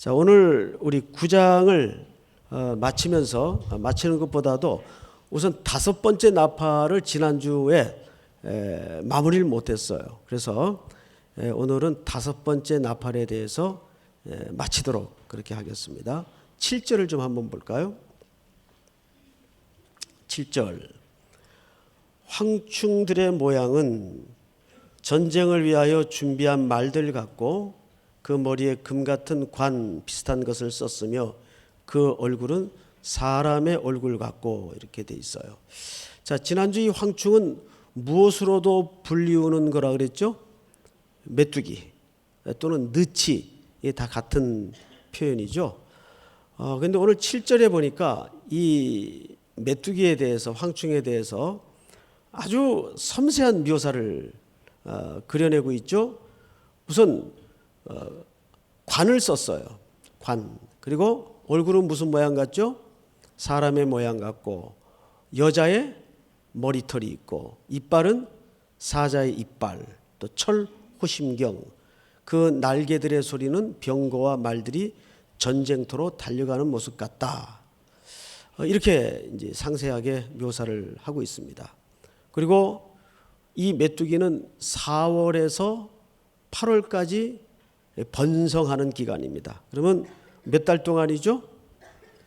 자, 오늘 우리 9장을 마치는 것보다도 우선 5번째 나팔을 지난주에 마무리를 못했어요. 그래서 오늘은 5번째 나팔에 대해서 마치도록 그렇게 하겠습니다. 7절을 좀 한번 볼까요? 7절. 황충들의 모양은 전쟁을 위하여 준비한 말들 같고 그 머리에 금 같은 관 비슷한 것을 썼으며 그 얼굴은 사람의 얼굴 같고 이렇게 돼 있어요. 자, 지난주 이 황충은 무엇으로도 불리우는 거라 그랬죠? 메뚜기 또는 느치, 이게 다 같은 표현이죠. 그런데 오늘 7절에 보니까 이 메뚜기에 대해서, 황충에 대해서 아주 섬세한 묘사를 그려내고 있죠. 우선 관을 썼어요. 관. 그리고 얼굴은 무슨 모양 같죠? 사람의 모양 같고, 여자의 머리털이 있고, 이빨은 사자의 이빨, 또 철 호심경, 그 날개들의 소리는 병거와 말들이 전쟁터로 달려가는 모습 같다. 이렇게 이제 상세하게 묘사를 하고 있습니다. 그리고 이 메뚜기는 4월에서 8월까지 번성하는 기간입니다. 그러면 몇 달 동안이죠?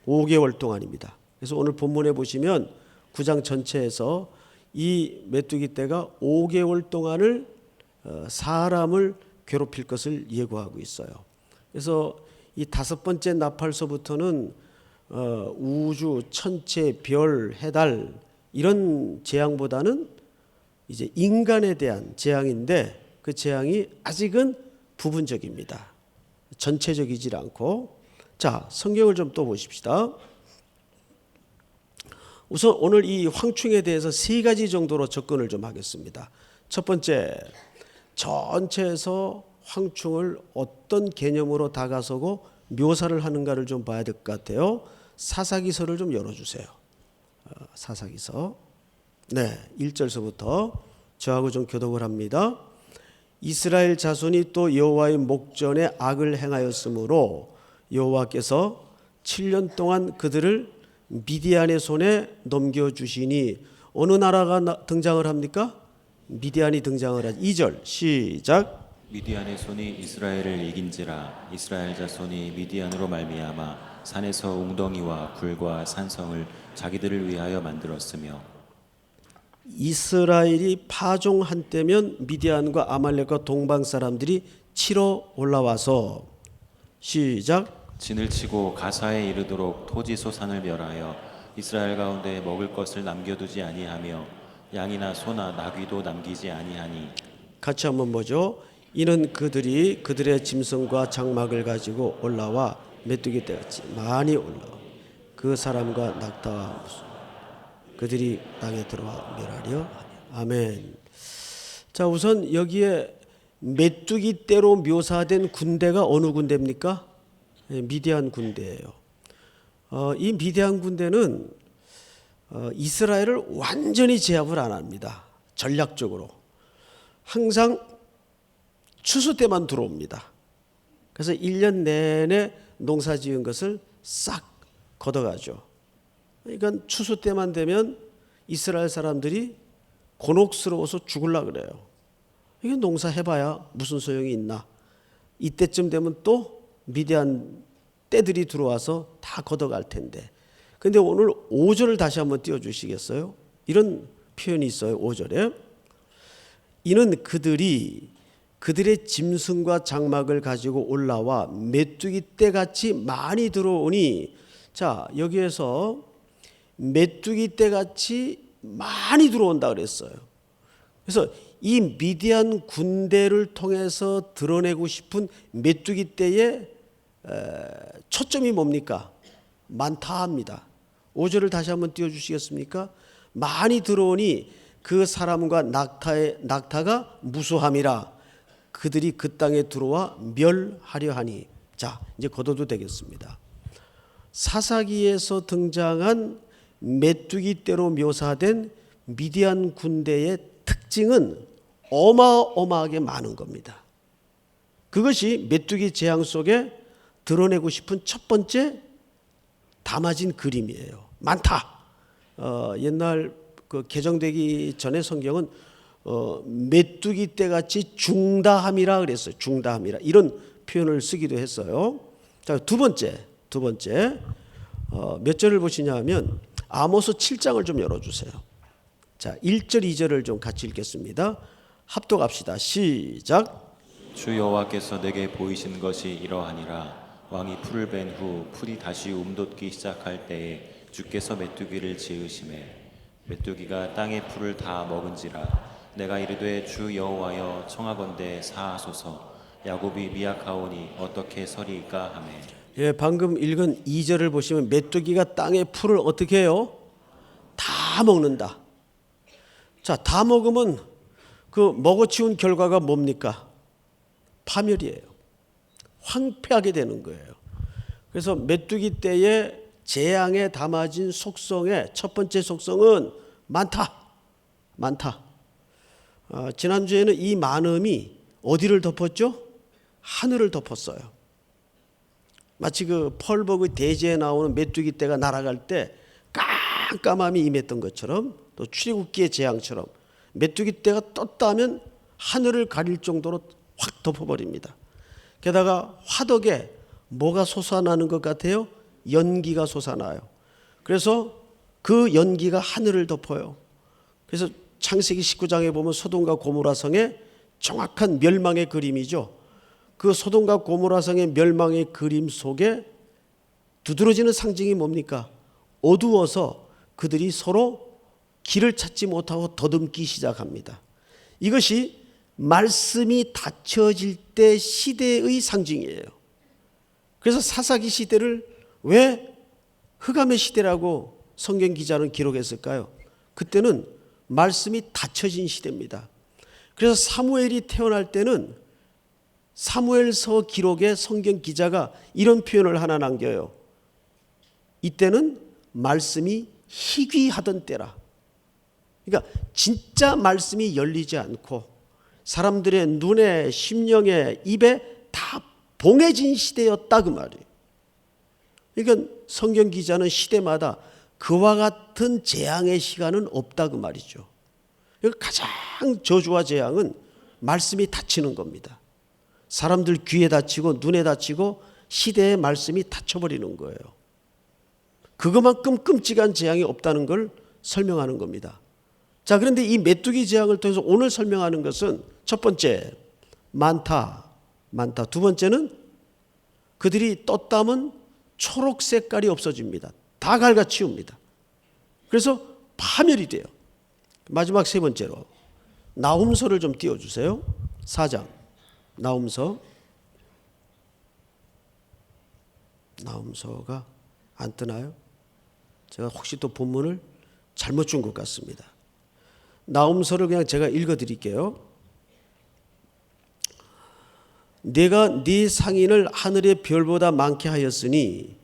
5개월 동안입니다. 그래서 오늘 본문에 보시면 9장 전체에서 이 메뚜기 떼가 5개월 동안을 사람을 괴롭힐 것을 예고하고 있어요. 그래서 이 5번째 나팔서부터는 우주, 천체, 별, 해달 이런 재앙보다는 이제 인간에 대한 재앙인데 그 재앙이 아직은 부분적입니다. 전체적이지 않고. 자, 성경을 좀 또 보십시다. 우선 오늘 이 황충에 대해서 3가지 정도로 접근을 좀 하겠습니다. 첫 번째, 전체에서 황충을 어떤 개념으로 다가서고 묘사를 하는가를 좀 봐야 될 것 같아요. 사사기서를 좀 열어주세요. 사사기서. 네, 1절서부터 저하고 좀 교독을 합니다. 이스라엘 자손이 또 여호와의 목전에 악을 행하였으므로 여호와께서 7년 동안 그들을 미디안의 손에 넘겨주시니 어느 나라가 등장을 합니까? 미디안이 등장을 하죠. 2절 시작. 미디안의 손이 이스라엘을 이긴지라 이스라엘 자손이 미디안으로 말미암아 산에서 웅덩이와 굴과 산성을 자기들을 위하여 만들었으며. 이스라엘이 파종한 때면 미디안과 아말렉과 동방 사람들이 치러 올라와서 시작. 진을 치고 가사에 이르도록 토지 소산을 멸하여 이스라엘 가운데 먹을 것을 남겨두지 아니하며 양이나 소나 나귀도 남기지 아니하니. 같이 한번 보죠. 이는 그들이 그들의 짐승과 장막을 가지고 올라와 메뚜기 떼같이 많이 올라와 그 사람과 낙타와 그들이 땅에 들어와 멸하려 하니. 아멘. 자, 우선 여기에 메뚜기 떼로 묘사된 군대가 어느 군대입니까? 미디안 군대예요. 이 미디안 군대는 이스라엘을 완전히 제압을 안 합니다. 전략적으로 항상 추수 때만 들어옵니다. 그래서 1년 내내 농사 지은 것을 싹 걷어가죠. 그러니까 추수 때만 되면 이스라엘 사람들이 곤혹스러워서 죽으려고 그래요. 이게 농사 해봐야 무슨 소용이 있나. 이때쯤 되면 또 미디안 떼들이 들어와서 다 걷어갈 텐데. 그런데 오늘 5절을 다시 한번 띄워주시겠어요? 이런 표현이 있어요. 5절에 이는 그들이 그들의 짐승과 장막을 가지고 올라와 메뚜기 떼같이 많이 들어오니. 자, 여기에서 메뚜기 떼같이 많이 들어온다 그랬어요. 그래서 이 미디안 군대를 통해서 드러내고 싶은 메뚜기 떼의 초점이 뭡니까? 많다 합니다. 5절을 다시 한번 띄워주시겠습니까? 많이 들어오니 그 사람과 낙타가 무수함이라 그들이 그 땅에 들어와 멸하려 하니. 자, 이제 걷어도 되겠습니다. 사사기에서 등장한 메뚜기 떼로 묘사된 미디안 군대의 특징은 어마어마하게 많은 겁니다. 그것이 메뚜기 재앙 속에 드러내고 싶은 첫 번째 담아진 그림이에요. 많다. 옛날 그 개정되기 전에 성경은 메뚜기 떼 같이 중다함이라 그랬어요. 중다함이라 이런 표현을 쓰기도 했어요. 자, 두 번째 몇 절을 보시냐면 아모스 7장을 좀 열어주세요. 자, 1절 2절을 좀 같이 읽겠습니다. 합독합시다. 시작. 주 여호와께서 내게 보이신 것이 이러하니라. 왕이 풀을 벤 후 풀이 다시 움돋기 시작할 때에 주께서 메뚜기를 지으심에 메뚜기가 땅의 풀을 다 먹은지라. 내가 이르되 주 여호와여 청하건대 사하소서. 야곱이 미약하오니 어떻게 서리이까 하매. 예, 방금 읽은 2절을 보시면 메뚜기가 땅의 풀을 어떻게 해요? 다 먹는다. 자, 다 먹으면 그 먹어치운 결과가 뭡니까? 파멸이에요. 황폐하게 되는 거예요. 그래서 메뚜기 떼의 재앙에 담아진 속성의 첫 번째 속성은 많다. 지난주에는 이 많음이 어디를 덮었죠? 하늘을 덮었어요. 마치 그 펄버그 대지에 나오는 메뚜기 떼가 날아갈 때 깜깜함이 임했던 것처럼, 또 출애굽기의 재앙처럼 메뚜기 떼가 떴다 하면 하늘을 가릴 정도로 확 덮어버립니다. 게다가 화덕에 뭐가 솟아나는 것 같아요? 연기가 솟아나요. 그래서 그 연기가 하늘을 덮어요. 그래서 창세기 19장에 보면 소돔과 고모라 성의 정확한 멸망의 그림이죠. 그 소돔과 고모라 성의 멸망의 그림 속에 두드러지는 상징이 뭡니까? 어두워서 그들이 서로 길을 찾지 못하고 더듬기 시작합니다. 이것이 말씀이 닫혀질 때 시대의 상징이에요. 그래서 사사기 시대를 왜 흑암의 시대라고 성경 기자는 기록했을까요? 그때는 말씀이 닫혀진 시대입니다. 그래서 사무엘이 태어날 때는 사무엘서 기록에 성경 기자가 이런 표현을 하나 남겨요. 이때는 말씀이 희귀하던 때라. 그러니까 진짜 말씀이 열리지 않고 사람들의 눈에, 심령에, 입에 다 봉해진 시대였다 그 말이에요. 그러니까 성경 기자는 시대마다 그와 같은 재앙의 시간은 없다 그 말이죠. 가장 저주와 재앙은 말씀이 닫히는 겁니다. 사람들 귀에 닫히고 눈에 닫히고 시대의 말씀이 닫혀버리는 거예요. 그것만큼 끔찍한 재앙이 없다는 걸 설명하는 겁니다. 자, 그런데 이 메뚜기 재앙을 통해서 오늘 설명하는 것은 첫 번째, 많다. 두 번째는 그들이 떴다면 초록 색깔이 없어집니다. 다 갈가치웁니다. 그래서 파멸이 돼요. 마지막 세 번째로 나훔서를 좀 띄워주세요. 4장 나훔서가 안 뜨나요? 제가 혹시 또 본문을 잘못 준 것 같습니다. 나훔서를 그냥 제가 읽어드릴게요. 내가 네 상인을 하늘의 별보다 많게 하였으니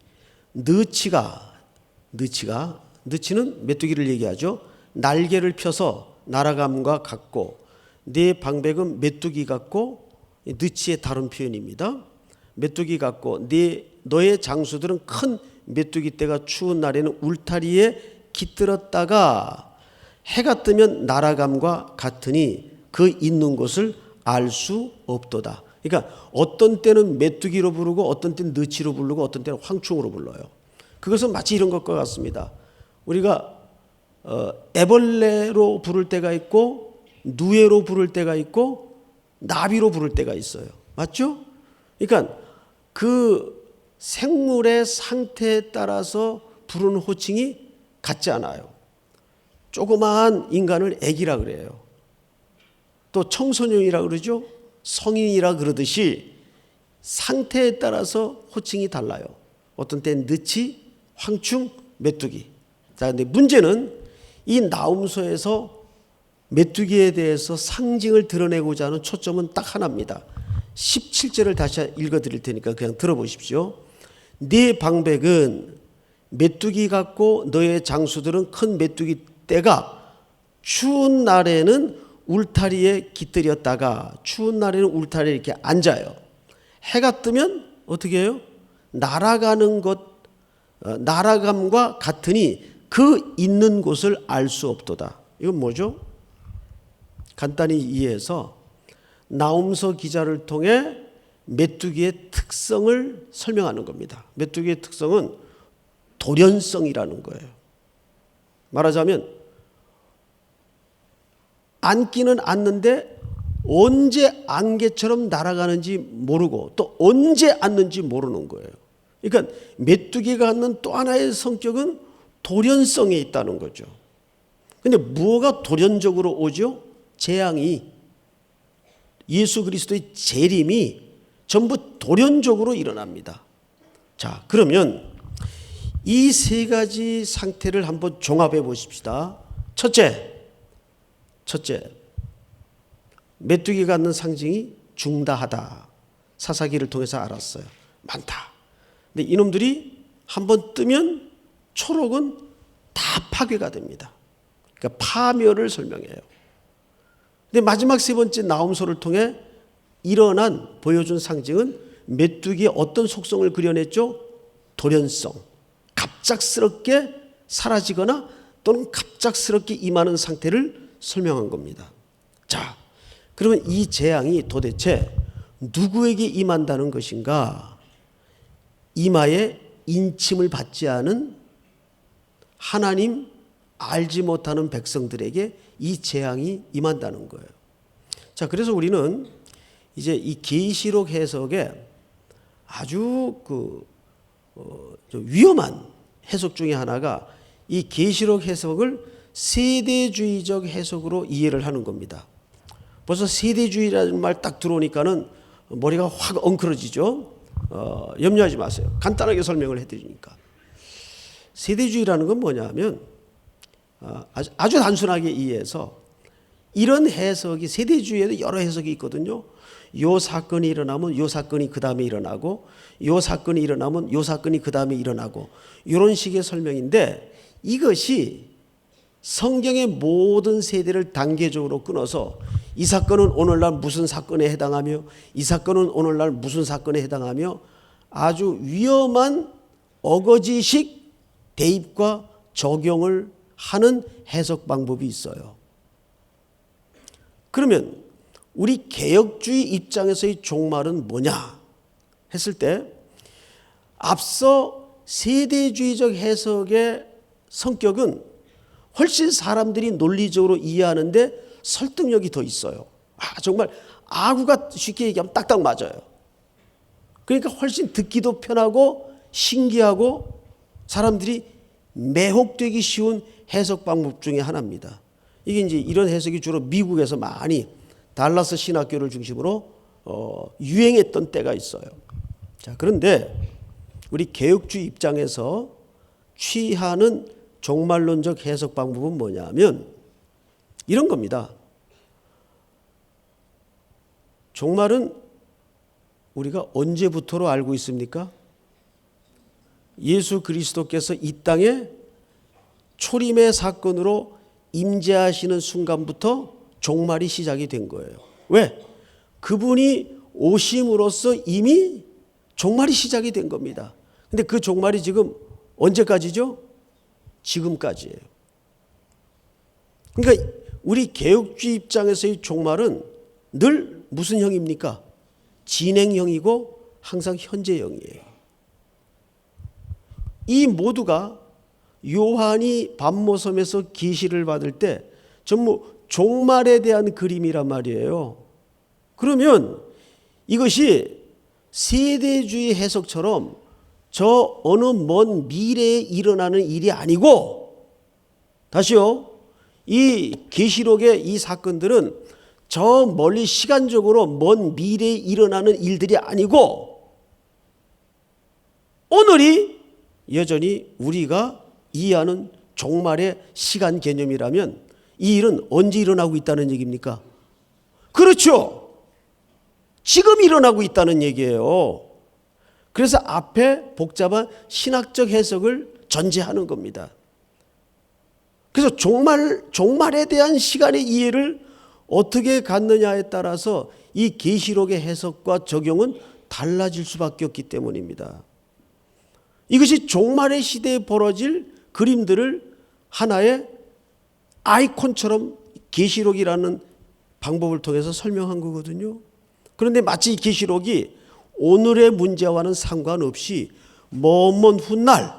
너치는 메뚜기를 얘기하죠. 날개를 펴서 날아감과 같고 네 방백은 메뚜기 같고, 너치의 다른 표현입니다. 메뚜기 같고 너의 장수들은 큰 메뚜기 떼가 추운 날에는 울타리에 깃들었다가 해가 뜨면 날아감과 같으니 그 있는 곳을 알 수 없도다. 그러니까 어떤 때는 메뚜기로 부르고 어떤 때는 너치로 부르고 어떤 때는 황충으로 불러요. 그것은 마치 이런 것과 같습니다. 우리가 애벌레로 부를 때가 있고 누에로 부를 때가 있고 나비로 부를 때가 있어요. 맞죠? 그러니까 그 생물의 상태에 따라서 부르는 호칭이 같지 않아요. 조그마한 인간을 애기라 그래요. 또 청소년이라 그러죠. 성인이라 그러듯이 상태에 따라서 호칭이 달라요. 어떤 때는 너치, 황충, 메뚜기. 자, 근데 문제는 이 나훔서에서 메뚜기에 대해서 상징을 드러내고자 하는 초점은 딱 하나입니다. 17절을 다시 읽어드릴 테니까 그냥 들어보십시오. 네 방백은 메뚜기 같고 너의 장수들은 큰 메뚜기 떼가 추운 날에는 울타리에 깃들였다가 추운 날에는 울타리에 이렇게 앉아요. 해가 뜨면 어떻게 해요? 날아가는 것, 날아감과 같으니 그 있는 곳을 알 수 없도다. 이건 뭐죠? 간단히 이해해서 나훔서 기자를 통해 메뚜기의 특성을 설명하는 겁니다. 메뚜기의 특성은 돌연성이라는 거예요. 말하자면 앉기는 앉는데 언제 안개처럼 날아가는지 모르고 또 언제 앉는지 모르는 거예요. 그러니까 메뚜기가 갖는 또 하나의 성격은 돌연성에 있다는 거죠. 근데 뭐가 돌연적으로 오죠? 재앙이, 예수 그리스도의 재림이 전부 돌연적으로 일어납니다. 자, 그러면 이 세 가지 상태를 한번 종합해 보십시다. 첫째, 메뚜기가 갖는 상징이 중다하다. 사사기를 통해서 알았어요. 많다. 근데 이놈들이 한번 뜨면 초록은 다 파괴가 됩니다. 그러니까 파멸을 설명해요. 근데 마지막 세 번째 나훔서를 통해 보여준 상징은 메뚜기의 어떤 속성을 그려냈죠? 돌연성. 갑작스럽게 사라지거나 또는 갑작스럽게 임하는 상태를 설명한 겁니다. 자, 그러면 이 재앙이 도대체 누구에게 임한다는 것인가? 이마에 인침을 받지 않은 하나님 알지 못하는 백성들에게 이 재앙이 임한다는 거예요. 자, 그래서 우리는 이제 이 계시록 해석에 아주 위험한 해석 중에 하나가 이 계시록 해석을 세대주의적 해석으로 이해를 하는 겁니다. 벌써 세대주의라는 말 딱 들어오니까는 머리가 확 엉클어지죠. 염려하지 마세요. 간단하게 설명을 해드리니까. 세대주의라는 건 뭐냐면 아주 단순하게 이해해서 이런 해석이 세대주의에도 여러 해석이 있거든요. 요 사건이 일어나면 요 사건이 그 다음에 일어나고 요 사건이 일어나면 요 사건이 그 다음에 일어나고 이런 식의 설명인데 이것이 성경의 모든 세대를 단계적으로 끊어서 이 사건은 오늘날 무슨 사건에 해당하며 이 사건은 오늘날 무슨 사건에 해당하며 아주 위험한 어거지식 대입과 적용을 하는 해석 방법이 있어요. 그러면 우리 개혁주의 입장에서의 종말은 뭐냐 했을 때 앞서 세대주의적 해석의 성격은 훨씬 사람들이 논리적으로 이해하는데 설득력이 더 있어요. 정말 아구가 쉽게 얘기하면 딱딱 맞아요. 그러니까 훨씬 듣기도 편하고 신기하고 사람들이 매혹되기 쉬운 해석 방법 중에 하나입니다. 이게 이제 이런 해석이 주로 미국에서 많이 달라스 신학교를 중심으로 유행했던 때가 있어요. 자, 그런데 우리 개혁주의 입장에서 취하는 종말론적 해석 방법은 뭐냐면 이런 겁니다. 종말은 우리가 언제부터로 알고 있습니까? 예수 그리스도께서 이 땅에 초림의 사건으로 임재하시는 순간부터 종말이 시작이 된 거예요. 왜? 그분이 오심으로써 이미 종말이 시작이 된 겁니다. 근데 그 종말이 지금 언제까지죠? 지금까지예요. 그러니까 우리 개혁주의 입장에서의 종말은 늘 무슨 형입니까? 진행형이고 항상 현재형이에요. 이 모두가 요한이 반모섬에서 계시를 받을 때 전부 종말에 대한 그림이란 말이에요. 그러면 이것이 세대주의 해석처럼 저 어느 먼 미래에 일어나는 일이 아니고, 다시요, 이 계시록의 이 사건들은 저 멀리 시간적으로 먼 미래에 일어나는 일들이 아니고 오늘이 여전히 우리가 이해하는 종말의 시간 개념이라면 이 일은 언제 일어나고 있다는 얘기입니까? 그렇죠. 지금 일어나고 있다는 얘기예요. 그래서 앞에 복잡한 신학적 해석을 전제하는 겁니다. 그래서 종말에 대한 시간의 이해를 어떻게 갖느냐에 따라서 이 계시록의 해석과 적용은 달라질 수밖에 없기 때문입니다. 이것이 종말의 시대에 벌어질 그림들을 하나의 아이콘처럼 계시록이라는 방법을 통해서 설명한 거거든요. 그런데 마치 이 계시록이 오늘의 문제와는 상관없이 먼 훗날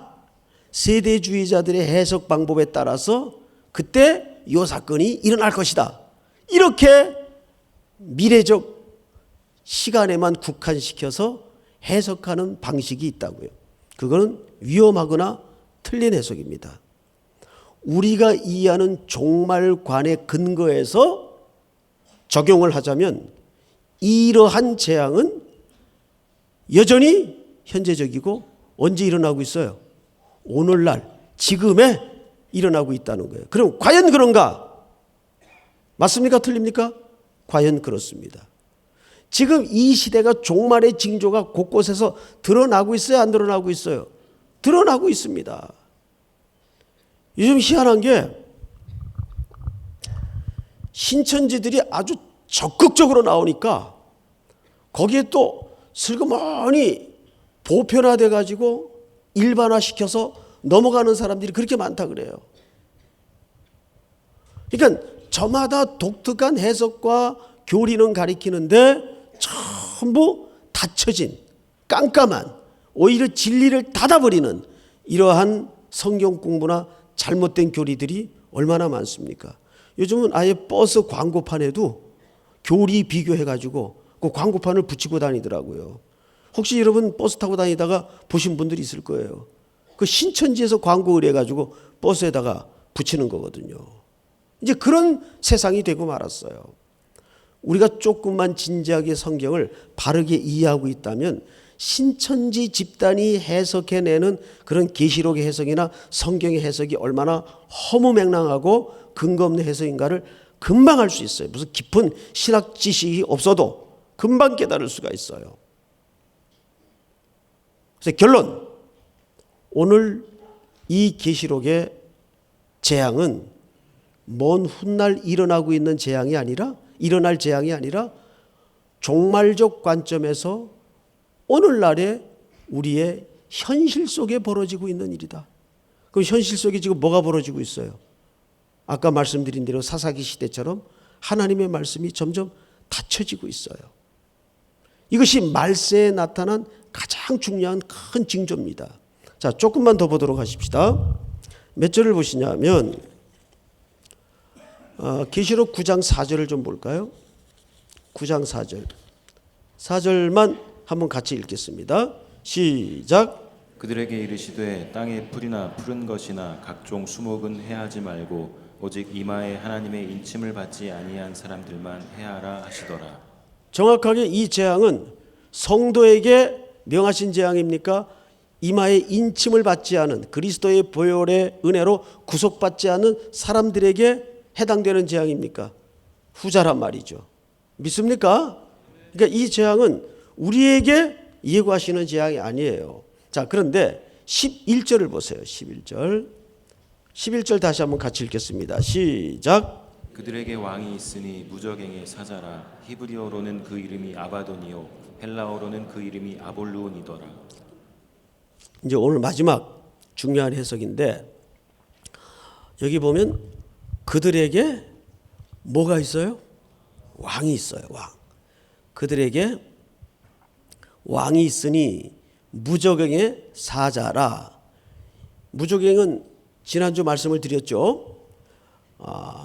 세대주의자들의 해석 방법에 따라서 그때 이 사건이 일어날 것이다, 이렇게 미래적 시간에만 국한시켜서 해석하는 방식이 있다고요. 그거는 위험하거나 틀린 해석입니다. 우리가 이해하는 종말관의 근거에서 적용을 하자면 이러한 재앙은 여전히 현재적이고 언제 일어나고 있어요? 오늘날 지금에 일어나고 있다는 거예요. 그럼 과연 그런가? 맞습니까? 틀립니까? 과연 그렇습니다. 지금 이 시대가 종말의 징조가 곳곳에서 드러나고 있어요? 안 드러나고 있어요? 드러나고 있습니다. 요즘 희한한 게 신천지들이 아주 적극적으로 나오니까 거기에 또 슬그머니 보편화돼 가지고 일반화시켜서 넘어가는 사람들이 그렇게 많다 그래요. 그러니까 저마다 독특한 해석과 교리는 가리키는데 전부 닫혀진 깜깜한, 오히려 진리를 닫아버리는 이러한 성경 공부나 잘못된 교리들이 얼마나 많습니까? 요즘은 아예 버스 광고판에도 교리 비교해가지고 그 광고판을 붙이고 다니더라고요. 혹시 여러분 버스 타고 다니다가 보신 분들이 있을 거예요. 그 신천지에서 광고 의뢰해가지고 버스에다가 붙이는 거거든요. 이제 그런 세상이 되고 말았어요. 우리가 조금만 진지하게 성경을 바르게 이해하고 있다면 신천지 집단이 해석해내는 그런 계시록의 해석이나 성경의 해석이 얼마나 허무맹랑하고 근거 없는 해석인가를 금방 알 수 있어요. 무슨 깊은 신학 지식이 없어도 금방 깨달을 수가 있어요. 그래서 결론, 오늘 이 계시록의 재앙은 먼 훗날 일어나고 있는 재앙이 아니라, 일어날 재앙이 아니라 종말적 관점에서 오늘날의 우리의 현실 속에 벌어지고 있는 일이다. 그럼 현실 속에 지금 뭐가 벌어지고 있어요? 아까 말씀드린 대로 사사기 시대처럼 하나님의 말씀이 점점 닫혀지고 있어요. 이것이 말세에 나타난 가장 중요한 큰 징조입니다. 자, 조금만 더 보도록 하십시다. 몇 절을 보시냐면 계시록 9장 4절을 좀 볼까요? 9장 4절. 4절만 한번 같이 읽겠습니다. 시작. 그들에게 이르시되 땅의 풀이나 푸른 것이나 각종 수목은 해하지 말고 오직 이마에 하나님의 인침을 받지 아니한 사람들만 해하라 하시더라. 정확하게 이 재앙은 성도에게 명하신 재앙입니까? 이마에 인침을 받지 않은, 그리스도의 보혈의 은혜로 구속받지 않은 사람들에게 해당되는 재앙입니까? 후자란 말이죠. 믿습니까? 그러니까 이 재앙은 우리에게 예고하시는 재앙이 아니에요. 자, 그런데 11절을 보세요. 11절 다시 한번 같이 읽겠습니다. 시작. 그들에게 왕이 있으니 무저갱의 사자라. 히브리어로는 그 이름이 아바돈이요 헬라어로는 그 이름이 아볼루온이더라. 이제 오늘 마지막 중요한 해석인데, 여기 보면 그들에게 뭐가 있어요? 왕이 있어요. 왕. 그들에게 왕이 있으니 무저갱의 사자라. 무저갱은 지난주 말씀을 드렸죠.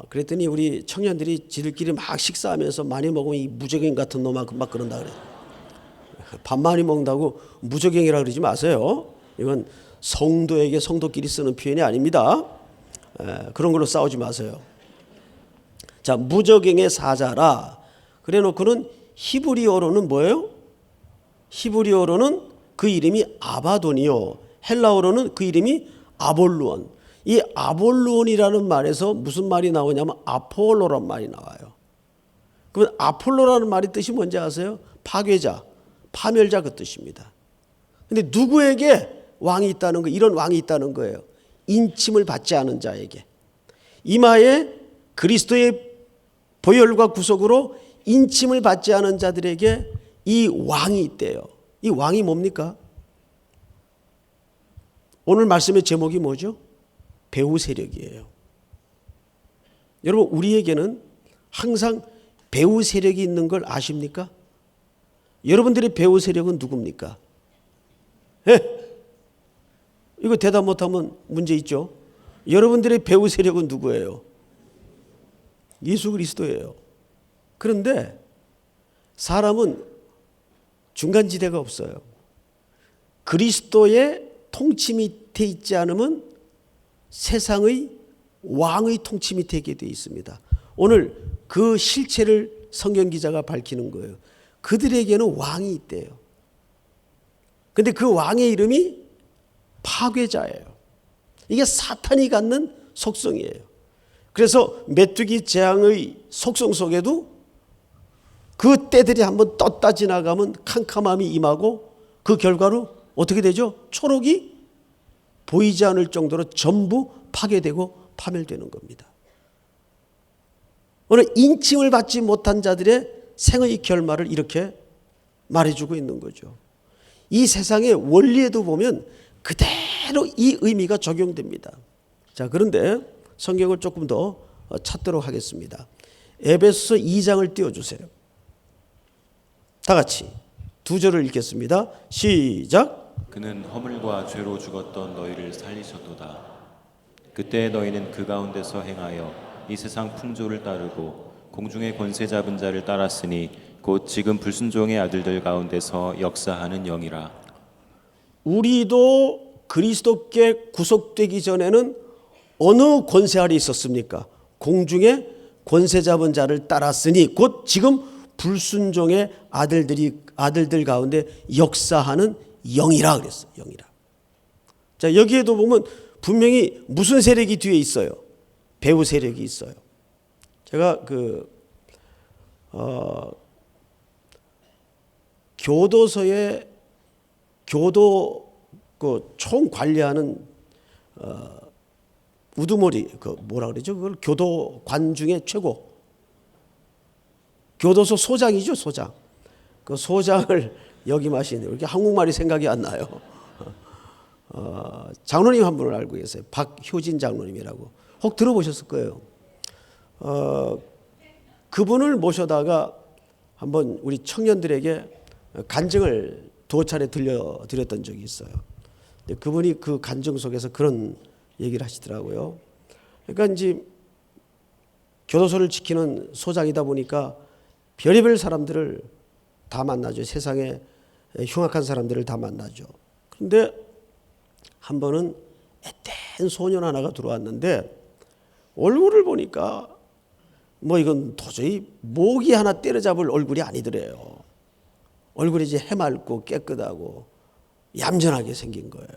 그랬더니 우리 청년들이 지들끼리 막 식사하면서 많이 먹으면 이 무저갱 같은 놈아 막 그런다 그래. 밥 많이 먹는다고 무저갱이라 그러지 마세요. 이건 성도에게 성도끼리 쓰는 표현이 아닙니다. 그런 걸로 싸우지 마세요. 자, 무저갱의 사자라. 그래 놓고는 히브리어로는 뭐예요? 히브리어로는 그 이름이 아바돈이요 헬라어로는 그 이름이 아볼루온. 이 아볼루온이라는 말에서 무슨 말이 나오냐면 아폴로란 말이 나와요. 그러면 아폴로라는 말의 뜻이 뭔지 아세요? 파괴자, 파멸자 그 뜻입니다. 근데 누구에게 왕이 있다는 거, 이런 왕이 있다는 거예요. 인침을 받지 않은 자에게. 이마에 그리스도의 보혈과 구속으로 인침을 받지 않은 자들에게 이 왕이 있대요. 이 왕이 뭡니까? 오늘 말씀의 제목이 뭐죠? 배후 세력이에요. 여러분, 우리에게는 항상 배후 세력이 있는 걸 아십니까? 여러분들의 배후 세력은 누굽니까? 예? 이거 대답 못하면 문제 있죠? 여러분들의 배후 세력은 누구예요? 예수 그리스도예요. 그런데 사람은 중간지대가 없어요. 그리스도의 통치 밑에 있지 않으면 세상의 왕의 통치 밑에 있게 되어 있습니다. 오늘 그 실체를 성경 기자가 밝히는 거예요. 그들에게는 왕이 있대요. 그런데 그 왕의 이름이 파괴자예요. 이게 사탄이 갖는 속성이에요. 그래서 메뚜기 재앙의 속성 속에도 그 때들이 한번 떴다 지나가면 캄캄함이 임하고 그 결과로 어떻게 되죠? 초록이 보이지 않을 정도로 전부 파괴되고 파멸되는 겁니다. 오늘 인칭을 받지 못한 자들의 생의 결말을 이렇게 말해주고 있는 거죠. 이 세상의 원리에도 보면 그대로 이 의미가 적용됩니다. 자, 그런데 성경을 조금 더 찾도록 하겠습니다. 에베소서 2장을 띄워주세요. 다 같이 두 절을 읽겠습니다. 시작. 그는 허물과 죄로 죽었던 너희를 살리셨도다. 그때 너희는 그 가운데서 행하여 이 세상 풍조를 따르고 공중의 권세 잡은 자를 따랐으니 곧 지금 불순종의 아들들 가운데서 역사하는 영이라. 우리도 그리스도께 구속되기 전에는 어느 권세 아래 있었습니까? 공중의 권세 잡은 자를 따랐으니 곧 지금 불순종의 아들들 가운데 역사하는 영이라 그랬어요. 영이라. 자, 여기에도 보면 분명히 무슨 세력이 뒤에 있어요? 배후 세력이 있어요. 제가 교도소에 교도 총 관리하는 우두머리 뭐라 그러죠? 그걸 교도관 중에 최고. 교도소 소장이죠, 소장. 그 소장을 역임하시는데 이렇게 한국말이 생각이 안 나요. 장로님 한 분을 알고 계세요. 박효진 장로님이라고. 혹 들어보셨을 거예요. 그분을 모셔다가 한번 우리 청년들에게 간증을 두어 차례 들려드렸던 적이 있어요. 근데 그분이 그 간증 속에서 그런 얘기를 하시더라고요. 그러니까 이제 교도소를 지키는 소장이다 보니까 별의별 사람들을 다 만나죠. 세상에 흉악한 사람들을 다 만나죠. 그런데 한 번은 앳된 소년 하나가 들어왔는데 얼굴을 보니까 뭐 이건 도저히 모기 하나 때려잡을 얼굴이 아니더래요. 얼굴이 이제 해맑고 깨끗하고 얌전하게 생긴 거예요.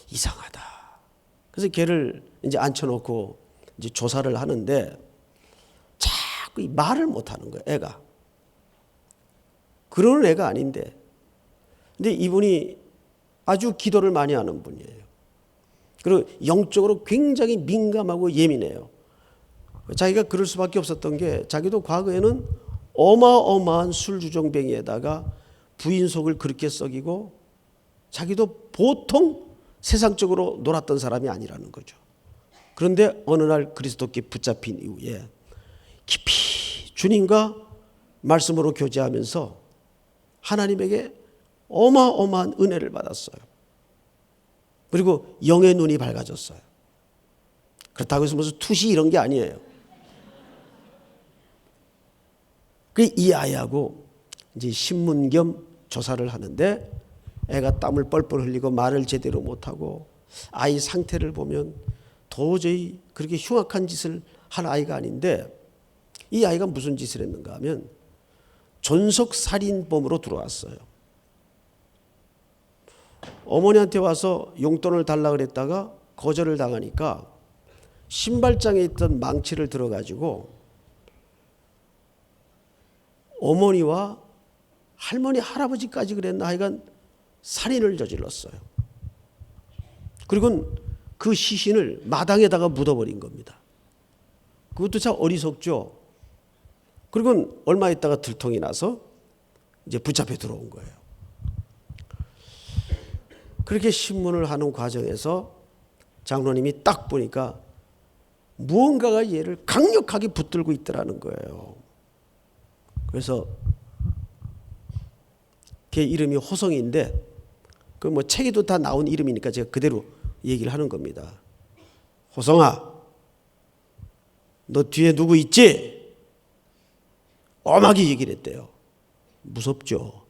이상하다. 그래서 걔를 이제 앉혀놓고 이제 조사를 하는데 자꾸 말을 못하는 거예요. 애가. 그러는 애가 아닌데. 근데 이분이 아주 기도를 많이 하는 분이에요. 그리고 영적으로 굉장히 민감하고 예민해요. 자기가 그럴 수밖에 없었던 게 자기도 과거에는 어마어마한 술주정뱅이에다가 부인 속을 그렇게 썩이고 자기도 보통 세상적으로 놀았던 사람이 아니라는 거죠. 그런데 어느 날 그리스도께 붙잡힌 이후에 깊이 주님과 말씀으로 교제하면서 하나님에게 어마어마한 은혜를 받았어요. 그리고 영의 눈이 밝아졌어요. 그렇다고 해서 무슨 투시 이런 게 아니에요. 이 아이하고 이제 신문 겸 조사를 하는데 애가 땀을 뻘뻘 흘리고 말을 제대로 못하고 아이 상태를 보면 도저히 그렇게 흉악한 짓을 할 아이가 아닌데 이 아이가 무슨 짓을 했는가 하면 존속살인범으로 들어왔어요. 어머니한테 와서 용돈을 달라고 그랬다가 거절을 당하니까 신발장에 있던 망치를 들어가지고 어머니와 할머니 할아버지까지 그랬나 하여간 살인을 저질렀어요. 그리고 그 시신을 마당에다가 묻어버린 겁니다. 그것도 참 어리석죠. 그리고 얼마 있다가 들통이 나서 이제 붙잡혀 들어온 거예요. 그렇게 신문을 하는 과정에서 장로님이 딱 보니까 무언가가 얘를 강력하게 붙들고 있더라는 거예요. 그래서 걔 이름이 호성인데 그 뭐 책에도 다 나온 이름이니까 제가 그대로 얘기를 하는 겁니다. 호성아, 너 뒤에 누구 있지? 엄하게 얘기를 했대요. 무섭죠.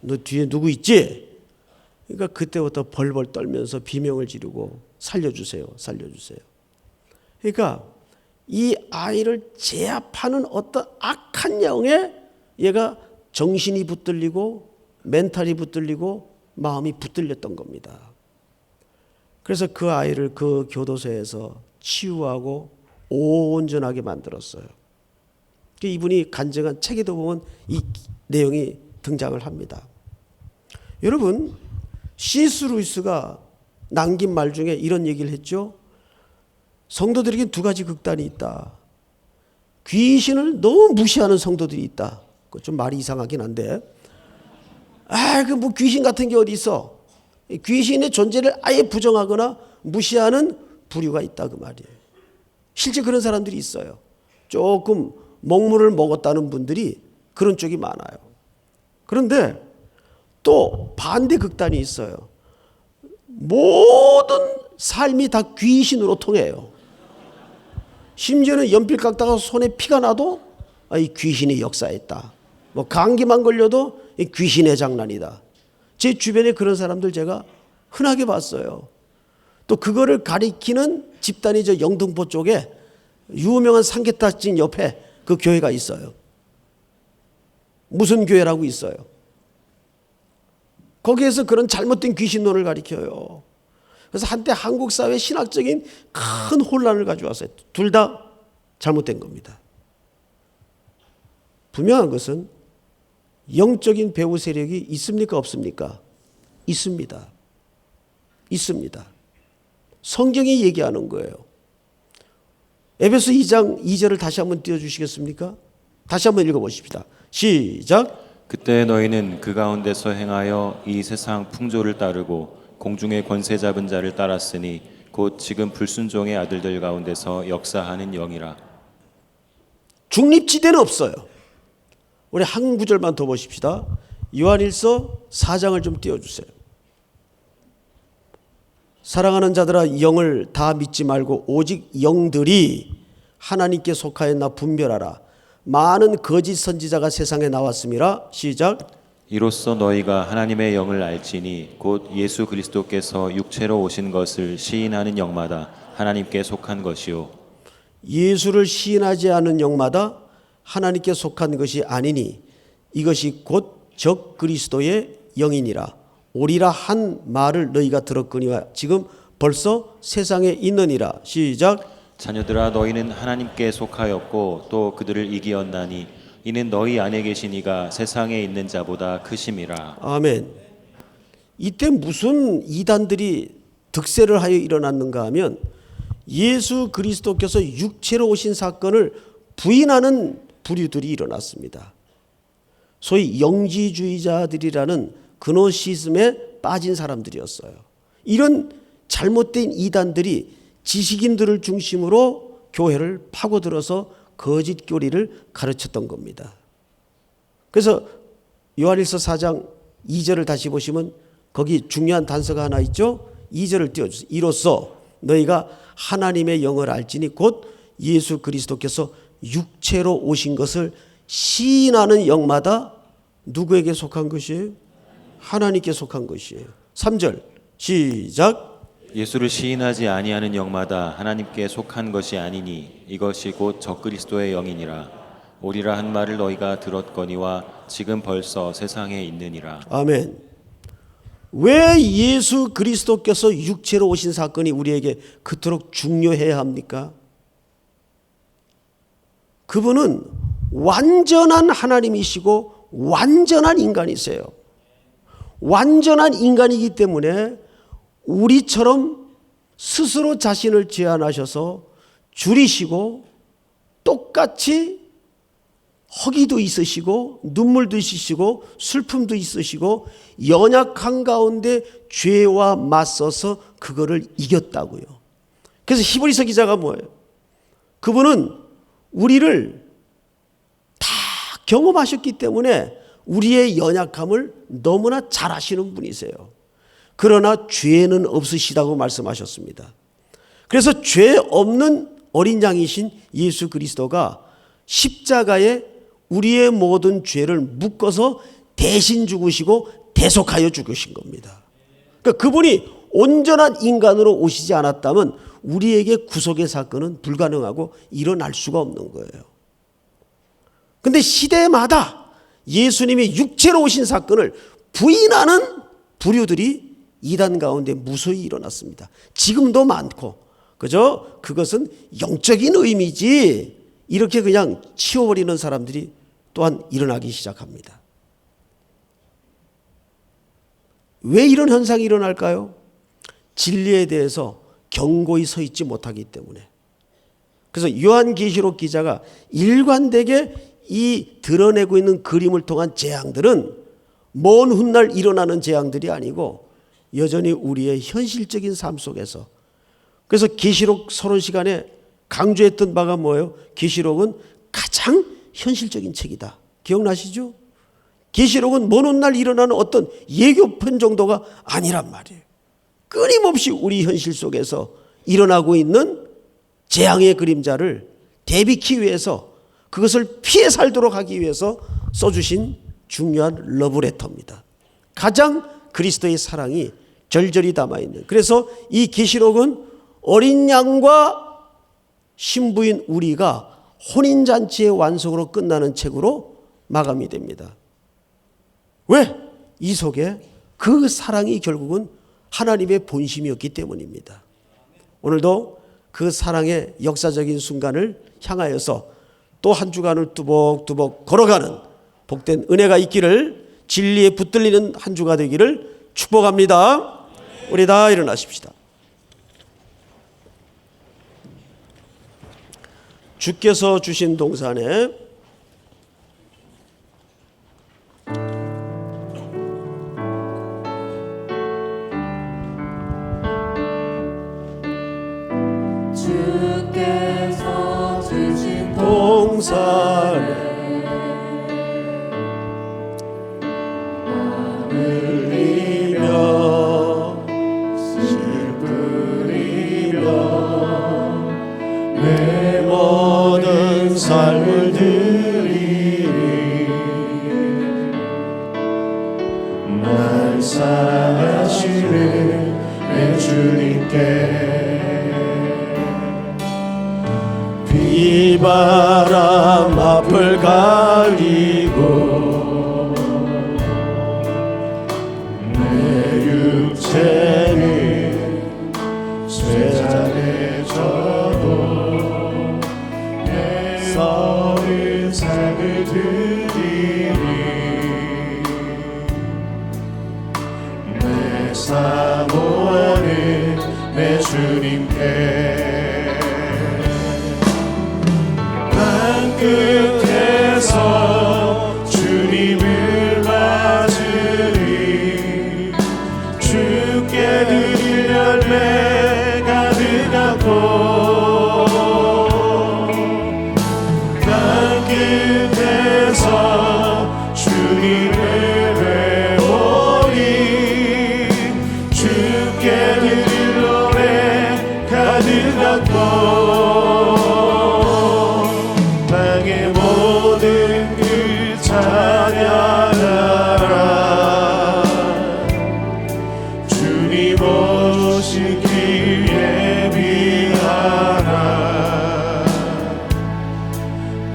너 뒤에 누구 있지? 그러니까 그때부터 벌벌 떨면서 비명을 지르고 살려주세요, 살려주세요. 그러니까 이 아이를 제압하는 어떤 악한 영에 얘가 정신이 붙들리고 멘탈이 붙들리고 마음이 붙들렸던 겁니다. 그래서 그 아이를 그 교도소에서 치유하고 온전하게 만들었어요. 이분이 간증한 책에도 보면 이 내용이 등장을 합니다. 여러분, C.S. 루이스가 남긴 말 중에 이런 얘기를 했죠. 성도들에게 두 가지 극단이 있다. 귀신을 너무 무시하는 성도들이 있다. 그거 좀 말이 이상하긴 한데, 그 뭐 귀신 같은 게 어디 있어? 귀신의 존재를 아예 부정하거나 무시하는 부류가 있다 그 말이에요. 실제 그런 사람들이 있어요. 조금 먹물을 먹었다는 분들이 그런 쪽이 많아요. 그런데 또 반대 극단이 있어요. 모든 삶이 다 귀신으로 통해요. 심지어는 연필 깎다가 손에 피가 나도 이 귀신이 역사했다. 뭐 감기만 걸려도 이 귀신의 장난이다. 제 주변에 그런 사람들 제가 흔하게 봤어요. 또 그거를 가리키는 집단이 저 영등포 쪽에 유명한 삼계탕집 옆에 그 교회가 있어요. 무슨 교회라고 있어요. 거기에서 그런 잘못된 귀신론을 가리켜요. 그래서 한때 한국 사회 신학적인 큰 혼란을 가져왔어요. 둘 다 잘못된 겁니다. 분명한 것은 영적인 배후 세력이 있습니까 없습니까? 있습니다. 있습니다. 성경이 얘기하는 거예요. 에베소 2장 2절을 다시 한번 띄워주시겠습니까? 다시 한번 읽어보십시다. 시작. 그때 너희는 그 가운데서 행하여 이 세상 풍조를 따르고 공중의 권세 잡은 자를 따랐으니 곧 지금 불순종의 아들들 가운데서 역사하는 영이라. 중립지대는 없어요. 우리 한 구절만 더 보십시다. 요한일서 4장을 좀 띄워주세요. 사랑하는 자들아, 영을 다 믿지 말고 오직 영들이 하나님께 속하였나 분별하라. 많은 거짓 선지자가 세상에 나왔음이라. 시작. 이로써 너희가 하나님의 영을 알지니 곧 예수 그리스도께서 육체로 오신 것을 시인하는 영마다 하나님께 속한 것이요. 예수를 시인하지 않은 영마다 하나님께 속한 것이 아니니 이것이 곧 적 그리스도의 영이니라. 오리라 한 말을 너희가 들었거니와 지금 벌써 세상에 있느니라. 시작. 자녀들아, 너희는 하나님께 속하였고 또 그들을 이기었나니 이는 너희 안에 계신 이가 세상에 있는 자보다 크심이라. 아멘. 이때 무슨 이단들이 득세를 하여 일어났는가 하면 예수 그리스도께서 육체로 오신 사건을 부인하는 부류들이 일어났습니다. 소위 영지주의자들이라는 그노시즘에 빠진 사람들이었어요. 이런 잘못된 이단들이 지식인들을 중심으로 교회를 파고들어서 거짓 교리를 가르쳤던 겁니다. 그래서 요한일서 4장 2절을 다시 보시면 거기 중요한 단서가 하나 있죠. 2절을 띄워주세요. 이로써 너희가 하나님의 영을 알지니 곧 예수 그리스도께서 육체로 오신 것을 시인하는 영마다 누구에게 속한 것이에요? 하나님께 속한 것이에요. 3절 시작. 예수를 시인하지 아니하는 영마다 하나님께 속한 것이 아니니 이것이 곧 적그리스도의 영이니라. 오리라 한 말을 너희가 들었거니와 지금 벌써 세상에 있느니라. 아멘. 왜 예수 그리스도께서 육체로 오신 사건이 우리에게 그토록 중요해야 합니까? 그분은 완전한 하나님이시고 완전한 인간이세요. 완전한 인간이기 때문에 우리처럼 스스로 자신을 제한하셔서 줄이시고 똑같이 허기도 있으시고 눈물도 있으시고 슬픔도 있으시고 연약한 가운데 죄와 맞서서 그거를 이겼다고요. 그래서 히브리서 기자가 뭐예요? 그분은 우리를 다 경험하셨기 때문에 우리의 연약함을 너무나 잘 아시는 분이세요. 그러나 죄는 없으시다고 말씀하셨습니다. 그래서 죄 없는 어린 양이신 예수 그리스도가 십자가에 우리의 모든 죄를 묶어서 대신 죽으시고 대속하여 죽으신 겁니다. 그러니까 그분이 온전한 인간으로 오시지 않았다면 우리에게 구속의 사건은 불가능하고 일어날 수가 없는 거예요. 그런데 시대마다 예수님이 육체로 오신 사건을 부인하는 부류들이 이단 가운데 무수히 일어났습니다. 지금도 많고, 그죠? 그것은 영적인 의미지 이렇게 그냥 치워버리는 사람들이 또한 일어나기 시작합니다. 왜 이런 현상이 일어날까요? 진리에 대해서 견고히 서 있지 못하기 때문에. 그래서 요한계시록 기자가 일관되게 이 드러내고 있는 그림을 통한 재앙들은 먼 훗날 일어나는 재앙들이 아니고 여전히 우리의 현실적인 삶 속에서. 그래서 계시록 서론 시간에 강조했던 바가 뭐예요? 계시록은 가장 현실적인 책이다. 기억나시죠? 계시록은 먼 훗날 일어나는 어떤 예고편 정도가 아니란 말이에요. 끊임없이 우리 현실 속에서 일어나고 있는 재앙의 그림자를 대비하기 위해서, 그것을 피해 살도록 하기 위해서 써주신 중요한 러브레터입니다. 가장 그리스도의 사랑이 절절히 담아있는. 그래서 이 계시록은 어린 양과 신부인 우리가 혼인잔치의 완성으로 끝나는 책으로 마감이 됩니다. 왜? 이 속에 그 사랑이 결국은 하나님의 본심이었기 때문입니다. 오늘도 그 사랑의 역사적인 순간을 향하여서 또 한 주간을 뚜벅뚜벅 걸어가는 복된 은혜가 있기를, 진리에 붙들리는 한 주가 되기를 축복합니다. 우리 다 일어나십시다. 주께서 주신 동산에 주께서 주신 동산에 흘리며 씨 뿌리며 내 모든 삶을 드리니 날 사랑하시는 내 주님께 비바람 앞을 가리고 내 육체는 쇠잔에 져도 내 서른 삶을 드리니 내 사모하는 내 주님께 끝에서 주님을 맞으리 주께 드릴 열매 가득하고 땅 끝에서 주님을 배우리 주께 드릴 노래 가득하고 찬양하라 주님 오시기 예비하라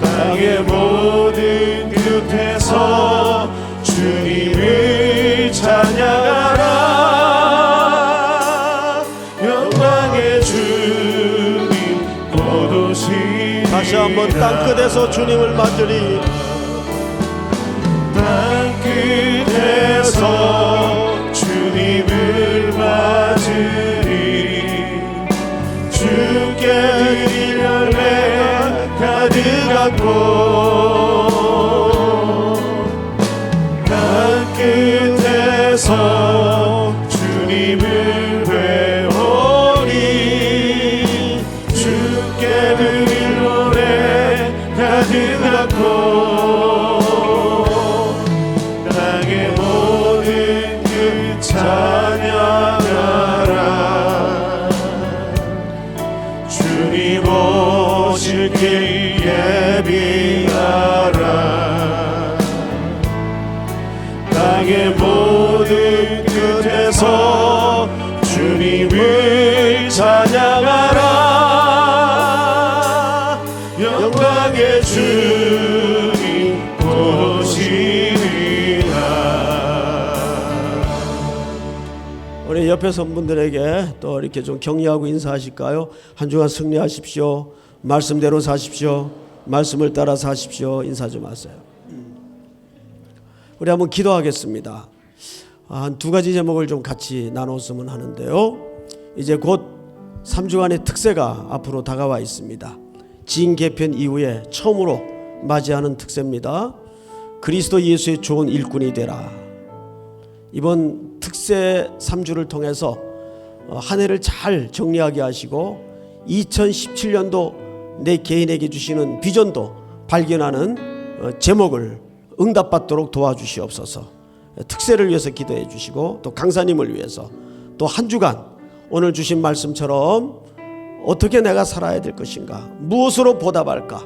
땅의 모든 끝에서 주님을 찬양하라 영광의 주님 곧 오시니 다시 한번 땅 끝에서 주님을 맞으리 땅끝에서 주님을 맞으리 주께 드릴 열매 가득하고 곳에서 주님을 배우니 주께 드릴 노래 가득 않고 땅의 모든 그 찬양하라. 주님 오실 길 예비하라. 땅의 모든 끝에서 주님을 찬양하라. 영광의 주님 오시리라. 우리 옆에 선 분들에게 또 이렇게 좀 격려하고 인사하실까요? 한 주간 승리하십시오. 말씀대로 사십시오. 말씀을 따라 사십시오. 인사 좀 하세요. 우리 한번 기도하겠습니다. 한 두 가지 제목을 좀 같이 나눴으면 하는데요. 이제 곧 3주간의 특세가 앞으로 다가와 있습니다. 진 개편 이후에 처음으로 맞이하는 특세입니다. 그리스도 예수의 좋은 일꾼이 되라. 이번 특세 3주를 통해서 한 해를 잘 정리하게 하시고 2017년도 내 개인에게 주시는 비전도 발견하는 제목을 응답받도록 도와주시옵소서. 특세를 위해서 기도해 주시고 또 강사님을 위해서 또 한 주간 오늘 주신 말씀처럼 어떻게 내가 살아야 될 것인가, 무엇으로 보답할까,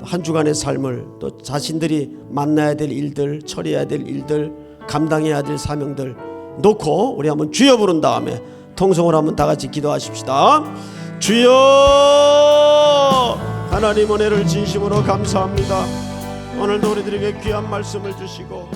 한 주간의 삶을 또 자신들이 만나야 될 일들, 처리해야 될 일들, 감당해야 될 사명들 놓고 우리 한번 주여 부른 다음에 통성으로 한번 다 같이 기도하십시다. 주여, 하나님 은혜를 진심으로 감사합니다. 오늘도 우리들에게 귀한 말씀을 주시고